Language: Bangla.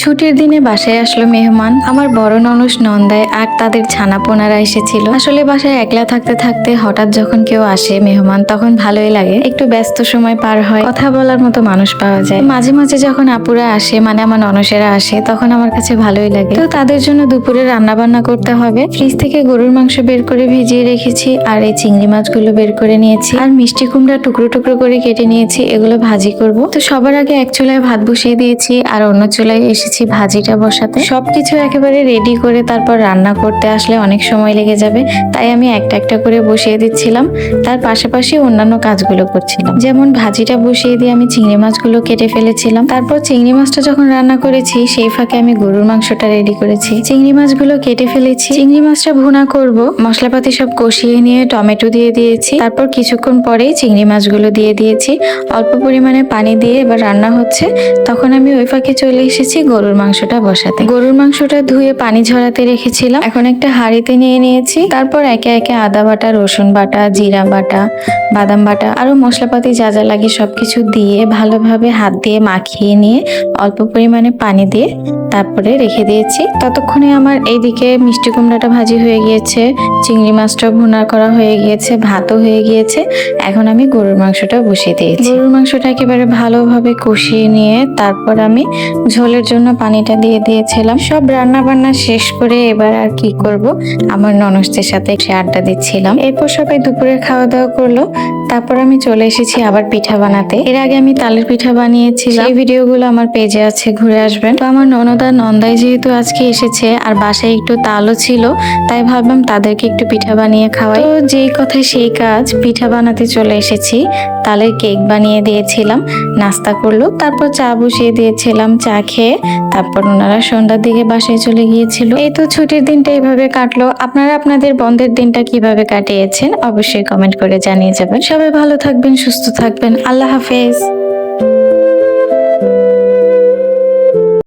ছুটির দিনে বাসায় আসলো মেহমান। আমার বড় ননস নন্দায় আর তাদের ছানাপোনারা এসেছিল। আসলে বাসায় একলা থাকতে থাকতে হঠাৎ যখন কেউ আসে মেহমান, তখন ভালোই লাগে। একটু ব্যস্ত সময় পার হয়, কথা বলার মতো মানুষ পাওয়া যায়। মাঝে মাঝে যখন আপুরা আসে, মানে আমার ননসেরা আসে, তখন আমার কাছে ভালোই লাগে। তো তাদের জন্য দুপুরে রান্না বান্না করতে হবে। ফ্রিজ থেকে গরুর মাংস বের করে ভিজিয়ে রেখেছি, আর এই চিংড়ি মাছগুলো বের করে নিয়েছি, আর মিষ্টি কুমড়া টুকরো টুকরো করে কেটে নিয়েছি। এগুলো ভাজি করব। তো সবার আগে এক চুলায় ভাত বসিয়ে দিয়েছি, আর অন্য চুলায় এসেছি ভাজিটা বসাতে। সবকিছু একেবারে রেডি করে তারপর রান্না করতে আসলে অনেক সময় লেগে যাবে, তাই আমি একটা একটা করে বসিয়ে দিচ্ছিলাম। তার পাশাপাশি অন্যান্য কাজগুলো করছিলাম, যেমন ভাজিটা বসিয়ে দিয়ে আমি চিংড়ি মাছগুলো কেটে ফেলেছিলাম। তারপর চিংড়ি মাছটা যখন রান্না করেছি, সেই ফাঁকে আমি গরুর মাংসটা রেডি করেছি। চিংড়ি মাছগুলো কেটে ফেলেছি। চিংড়ি মাছটা ভুনা করব। মশলাপাতি সব কষিয়ে নিয়ে টমেটো দিয়ে দিয়েছি। তারপর কিছুক্ষণ পরেই চিংড়ি মাছগুলো দিয়ে দিয়েছি। অল্প পরিমাণে পানি দিয়ে এবার রান্না হচ্ছে, তখন আমি ওই ফাঁকে চলে এসেছি গরুর মাংসটা বসাতে। গরুর মাংসটা ধুয়ে পানি ঝরাতে রেখেছিলাম, এখন একটা হাঁড়িতে নিয়ে নিয়েছি। তারপর একে একে আদা বাটা, রসুন বাটা, জিরা বাটা, বাদাম বাটা, আরো মশলাপাতি যা যা লাগে সবকিছু দিয়ে ভালোভাবে হাত দিয়ে মাখিয়ে নিয়ে অল্প পরিমাণে পানি দিয়ে তারপরে রেখে দিয়েছি। ততক্ষণে আমার এইদিকে মিষ্টি কুমড়াটা ভাজি হয়ে গিয়েছে, চিংড়ি মাছটা ভুনা করা হয়ে গিয়েছে, ভাতও হয়ে গিয়েছে। এখন আমি গরুর মাংসটা বসিয়ে দিয়েছি। গরুর মাংসটা একেবারে ভালোভাবে কষিয়ে নিয়ে তারপর আমি ঝোলের জন্য পানিটা দিয়ে দিয়েছিলাম। সব রান্না বান্না শেষ করে এবার আর কি করব, আমার ননসদের সাথে একটু আড্ডা দিচ্ছিলাম। এরপর সবাই দুপুরে খাওয়া দাওয়া করলো। তারপর আমি চলে এসেছি আবার পিঠা বানাতে। এর আগে আমি তালের পিঠা বানিয়েছিলাম, সেই ভিডিওগুলো আমার পেজে আছে, ঘুরে আসবেন। তো আমার ননদা নন্দাই যেহেতু আজকে এসেছে আর বাসায় একটু তালও ছিল, তাই ভাবলাম তাদেরকে একটু পিঠা বানিয়ে খাওয়াই। তো যেই কথায় সেই কাজ, পিঠা বানাতে চলে এসেছি। তালের কেক বানিয়ে দিয়েছিলাম, নাস্তা করলো। তারপর চা বসিয়ে দিয়েছিলাম, চা খেয়ে তারপর ওনারা সন্ধ্যার দিকে বাসায় চলে গিয়েছিল। এই তো ছুটির দিনটা এইভাবে কাটলো। আপনারা আপনাদের বন্ধের দিনটা কিভাবে কাটিয়েছেন অবশ্যই কমেন্ট করে জানিয়ে যাবেন। সবাই ভালো থাকবেন, সুস্থ থাকবেন। আল্লাহ হাফেজ।